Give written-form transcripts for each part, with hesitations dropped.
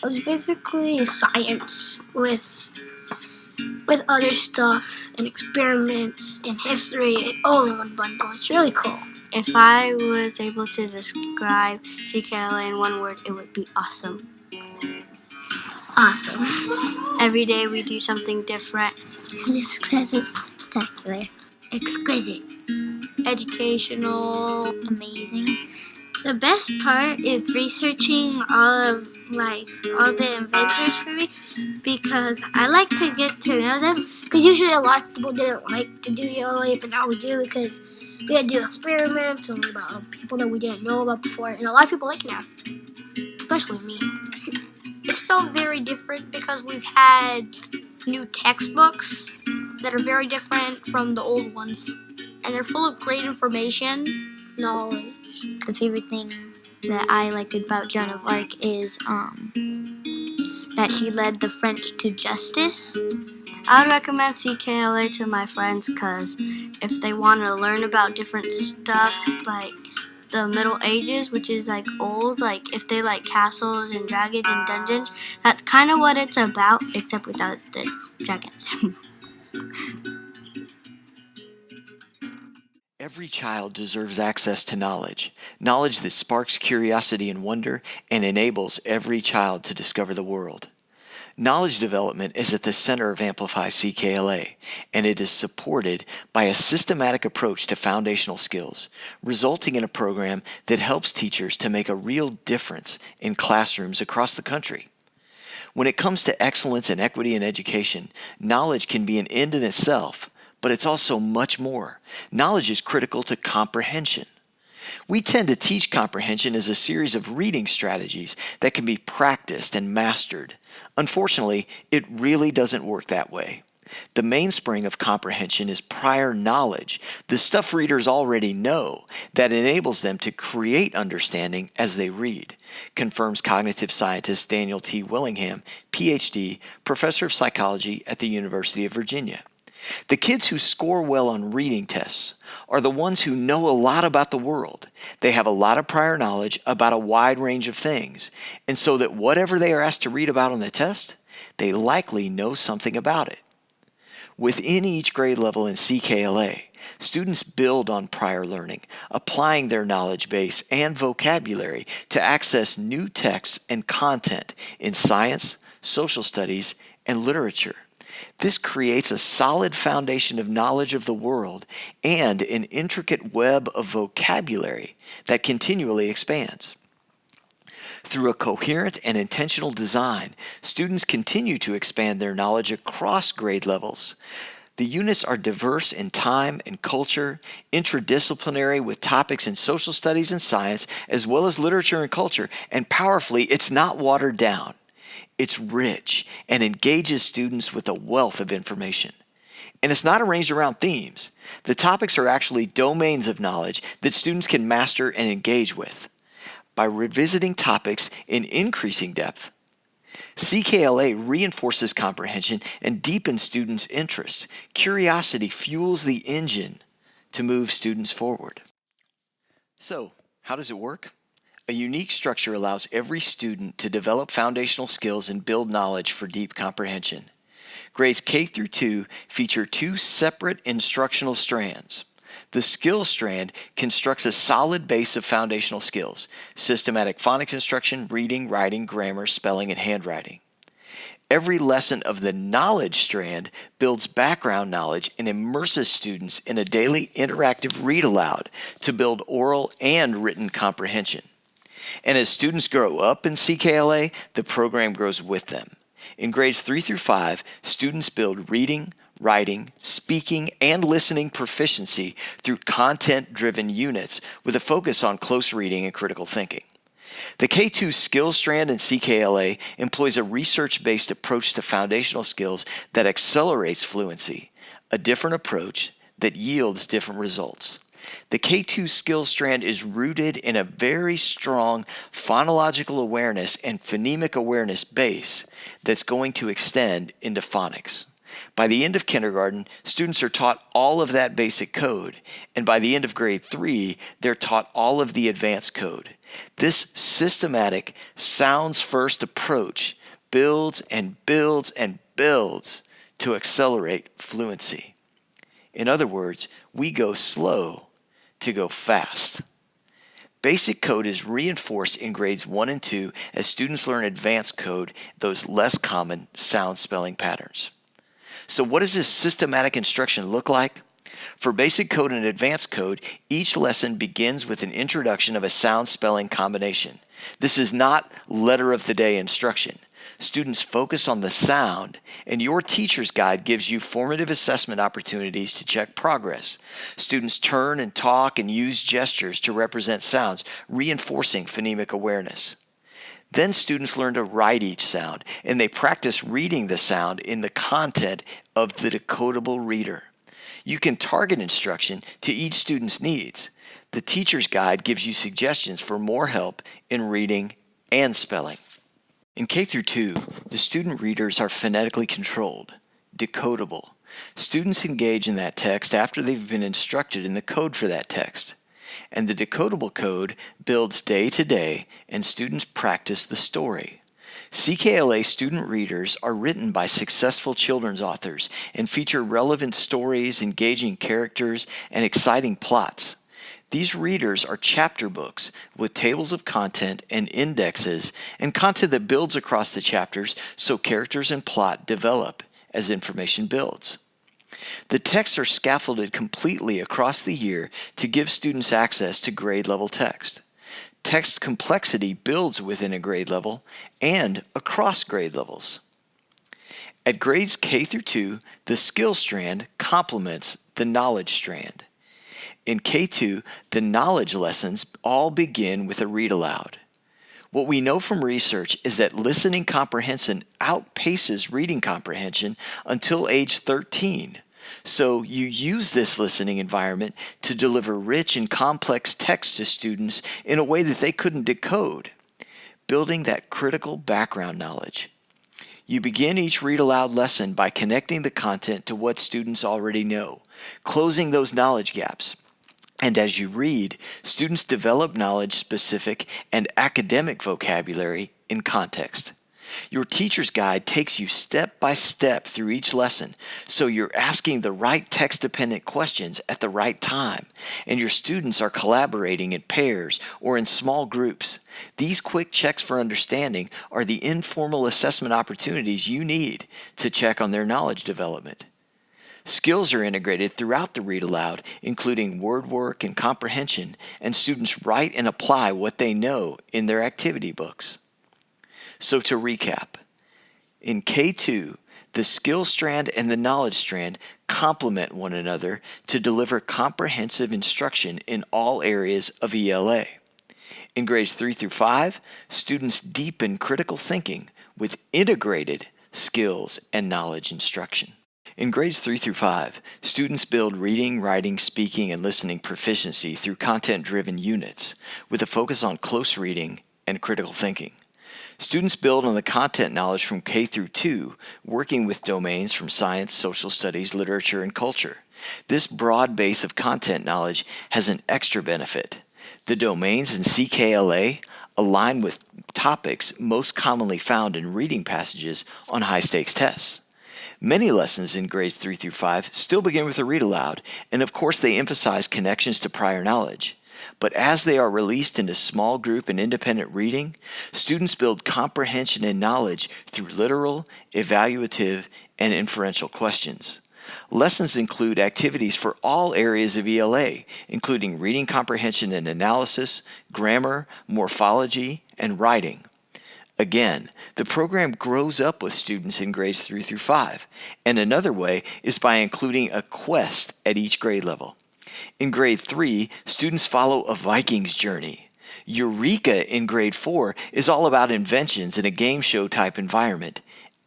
was basically science with other stuff and experiments and history and all in one bundle. It's really cool. If I was able to describe CKLA in one word, it would be awesome. Awesome. Every day we do something different. This class is spectacular. Exquisite. Educational. Amazing. The best part is researching all the inventors for me, because I like to get to know them. Because usually a lot of people didn't like to do ELA, but now we do, because we had to do experiments and about people that we didn't know about before, and a lot of people like it now, especially me. It's felt very different because we've had new textbooks that are very different from the old ones, and they're full of great information, knowledge. The favorite thing that I like about Joan of Arc is that she led the French to justice. I would recommend CKLA to my friends because if they want to learn about different stuff like the Middle Ages, which is like old, like if they like castles and dragons and dungeons, that's kind of what it's about, except without the dragons. Every child deserves access to knowledge that sparks curiosity and wonder and enables every child to discover the world. Knowledge development is at the center of Amplify CKLA, and it is supported by a systematic approach to foundational skills, resulting in a program that helps teachers to make a real difference in classrooms across the country. When it comes to excellence and equity in education, knowledge can be an end in itself, but it's also much more. Knowledge is critical to comprehension. We tend to teach comprehension as a series of reading strategies that can be practiced and mastered. Unfortunately, it really doesn't work that way. The mainspring of comprehension is prior knowledge, the stuff readers already know that enables them to create understanding as they read, confirms cognitive scientist Daniel T. Willingham, PhD, professor of psychology at the University of Virginia. The kids who score well on reading tests are the ones who know a lot about the world. They have a lot of prior knowledge about a wide range of things, and so that whatever they are asked to read about on the test, they likely know something about it. Within each grade level in CKLA, students build on prior learning, applying their knowledge base and vocabulary to access new texts and content in science, social studies, and literature. This creates a solid foundation of knowledge of the world and an intricate web of vocabulary that continually expands. Through a coherent and intentional design, students continue to expand their knowledge across grade levels. The units are diverse in time and culture, interdisciplinary with topics in social studies and science, as well as literature and culture, and powerfully, it's not watered down. It's rich and engages students with a wealth of information. And it's not arranged around themes. The topics are actually domains of knowledge that students can master and engage with. By revisiting topics in increasing depth, CKLA reinforces comprehension and deepens students' interests. Curiosity fuels the engine to move students forward. So, how does it work? A unique structure allows every student to develop foundational skills and build knowledge for deep comprehension. Grades K through 2 feature two separate instructional strands. The skills strand constructs a solid base of foundational skills: systematic phonics instruction, reading, writing, grammar, spelling, and handwriting. Every lesson of the knowledge strand builds background knowledge and immerses students in a daily interactive read aloud to build oral and written comprehension. And as students grow up in CKLA, the program grows with them. In grades 3 through 5, students build reading, writing, speaking, and listening proficiency through content-driven units with a focus on close reading and critical thinking. The K2 skills strand in CKLA employs a research-based approach to foundational skills that accelerates fluency, a different approach that yields different results. The K2 skills strand is rooted in a very strong phonological awareness and phonemic awareness base that's going to extend into phonics. By the end of kindergarten, students are taught all of that basic code, and by the end of grade 3, they're taught all of the advanced code. This systematic, sounds-first approach builds and builds and builds to accelerate fluency. In other words, we go slow to go fast. Basic code is reinforced in grades 1 and 2 as students learn advanced code, those less common sound spelling patterns. So what does this systematic instruction look like? For basic code and advanced code, each lesson begins with an introduction of a sound spelling combination. This is not letter of the day instruction. Students focus on the sound, and your teacher's guide gives you formative assessment opportunities to check progress. Students turn and talk and use gestures to represent sounds, reinforcing phonemic awareness. Then students learn to write each sound, and they practice reading the sound in the content of the decodable reader. You can target instruction to each student's needs. The teacher's guide gives you suggestions for more help in reading and spelling. In K through 2, the student readers are phonetically controlled, decodable. Students engage in that text after they've been instructed in the code for that text. And the decodable code builds day to day, and students practice the story. CKLA student readers are written by successful children's authors and feature relevant stories, engaging characters, and exciting plots. These readers are chapter books with tables of content and indexes and content that builds across the chapters so characters and plot develop as information builds. The texts are scaffolded completely across the year to give students access to grade level text. Text complexity builds within a grade level and across grade levels. At grades K through 2, the skill strand complements the knowledge strand. In K2, the knowledge lessons all begin with a read aloud. What we know from research is that listening comprehension outpaces reading comprehension until age 13. So you use this listening environment to deliver rich and complex text to students in a way that they couldn't decode, building that critical background knowledge. You begin each read aloud lesson by connecting the content to what students already know, closing those knowledge gaps. And as you read, students develop knowledge-specific and academic vocabulary in context. Your teacher's guide takes you step by step through each lesson, so you're asking the right text-dependent questions at the right time, and your students are collaborating in pairs or in small groups. These quick checks for understanding are the informal assessment opportunities you need to check on their knowledge development. Skills are integrated throughout the read aloud, including word work and comprehension, and students write and apply what they know in their activity books. So to recap, in K2, the skill strand and the knowledge strand complement one another to deliver comprehensive instruction in all areas of ELA. In grades 3 through 5, students deepen critical thinking with integrated skills and knowledge instruction. In grades 3 through 5, students build reading, writing, speaking, and listening proficiency through content-driven units with a focus on close reading and critical thinking. Students build on the content knowledge from K through 2, working with domains from science, social studies, literature, and culture. This broad base of content knowledge has an extra benefit. The domains in CKLA align with topics most commonly found in reading passages on high-stakes tests. Many lessons in grades 3 through 5 still begin with a read aloud, and of course they emphasize connections to prior knowledge. But as they are released into small group and independent reading, students build comprehension and knowledge through literal, evaluative, and inferential questions. Lessons include activities for all areas of ELA, including reading comprehension and analysis, grammar, morphology, and writing. Again, the program grows up with students in grades 3 through 5, and another way is by including a quest at each grade level. In grade 3, students follow a Viking's journey. Eureka in grade 4 is all about inventions in a game show type environment.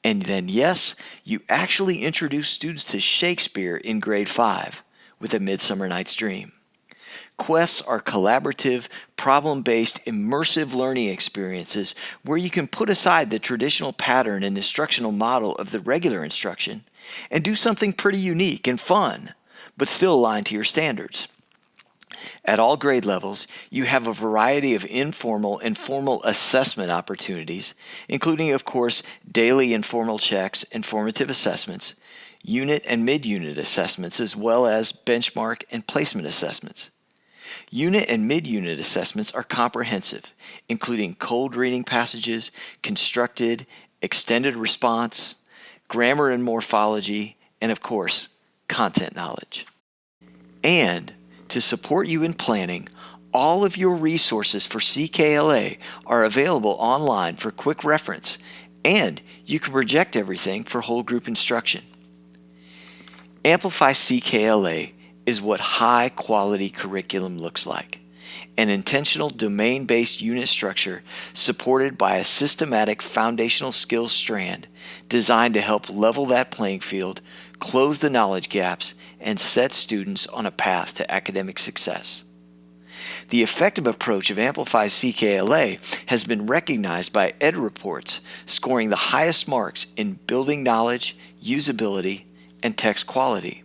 And then yes, you actually introduce students to Shakespeare in grade 5 with A Midsummer Night's Dream. Quests are collaborative, problem-based, immersive learning experiences where you can put aside the traditional pattern and instructional model of the regular instruction and do something pretty unique and fun, but still aligned to your standards. At all grade levels, you have a variety of informal and formal assessment opportunities, including, of course, daily informal checks and formative assessments, unit and mid-unit assessments, as well as benchmark and placement assessments. Unit and mid-unit assessments are comprehensive, including cold reading passages, constructed, extended response, grammar and morphology, and of course, content knowledge. And to support you in planning, all of your resources for CKLA are available online for quick reference, and you can project everything for whole group instruction. Amplify CKLA is what high-quality curriculum looks like. An intentional domain-based unit structure supported by a systematic foundational skills strand designed to help level that playing field, close the knowledge gaps, and set students on a path to academic success. The effective approach of Amplify CKLA has been recognized by EdReports, scoring the highest marks in building knowledge, usability, and text quality.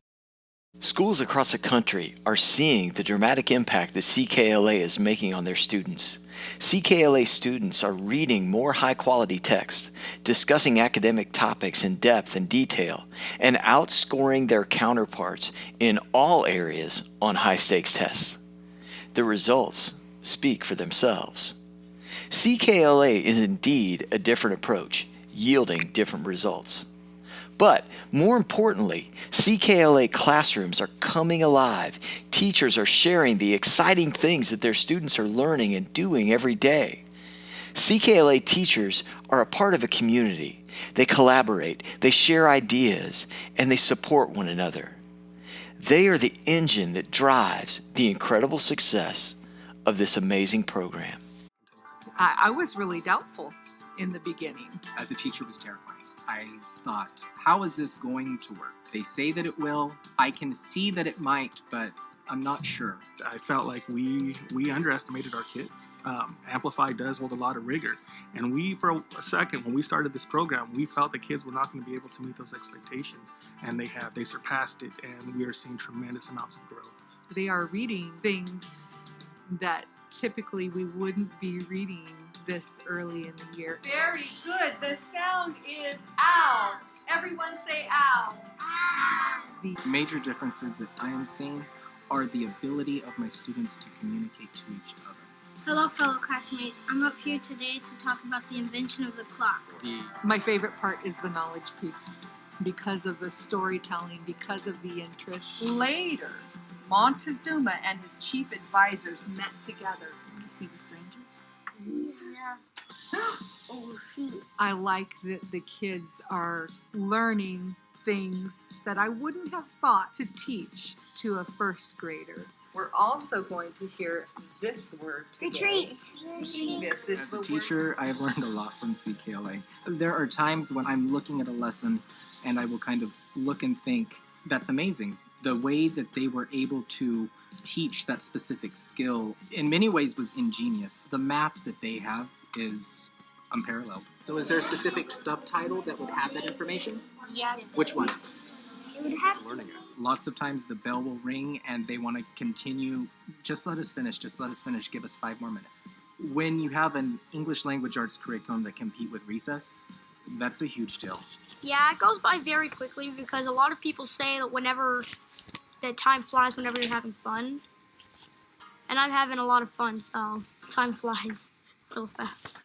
Schools across the country are seeing the dramatic impact that CKLA is making on their students. CKLA students are reading more high-quality texts, discussing academic topics in depth and detail, and outscoring their counterparts in all areas on high-stakes tests. The results speak for themselves. CKLA is indeed a different approach, yielding different results. But more importantly, CKLA classrooms are coming alive. Teachers are sharing the exciting things that their students are learning and doing every day. CKLA teachers are a part of a community. They collaborate, they share ideas, and they support one another. They are the engine that drives the incredible success of this amazing program. I was really doubtful in the beginning. As a teacher, it was terrifying. I thought, how is this going to work? They say that it will. I can see that it might, but I'm not sure. I felt like we underestimated our kids. Amplify does hold a lot of rigor. And we, for a second, when we started this program, we felt the kids were not going to be able to meet those expectations. And they have. They surpassed it, and we are seeing tremendous amounts of growth. They are reading things that typically we wouldn't be reading this early in the year. Very good. The sound is ow. Everyone say ow. The major differences that I am seeing are the ability of my students to communicate to each other. Hello, fellow classmates. I'm up here today to talk about the invention of the clock. My favorite part is the knowledge piece because of the storytelling, because of the interest. Later, Montezuma and his chief advisors met together. See the strangers? Yeah. Oh, shoot. I like that the kids are learning things that I wouldn't have thought to teach to a first grader. We're also going to hear this word today. Retreat. This is As the a word. teacher, I have learned a lot from CKLA. There are times when I'm looking at a lesson and I will kind of look and think, that's amazing. The way that they were able to teach that specific skill in many ways was ingenious. The map that they have is unparalleled. So is there a specific subtitle that would have that information? Yeah. Which one? It would have Learning it. Lots of times the bell will ring and they want to continue. Just let us finish. Just let us finish. Give us 5 more minutes. When you have an English language arts curriculum that compete with recess, that's a huge deal. Yeah, it goes by very quickly because a lot of people say that whenever that time flies whenever you're having fun. And I'm having a lot of fun, so time flies real fast.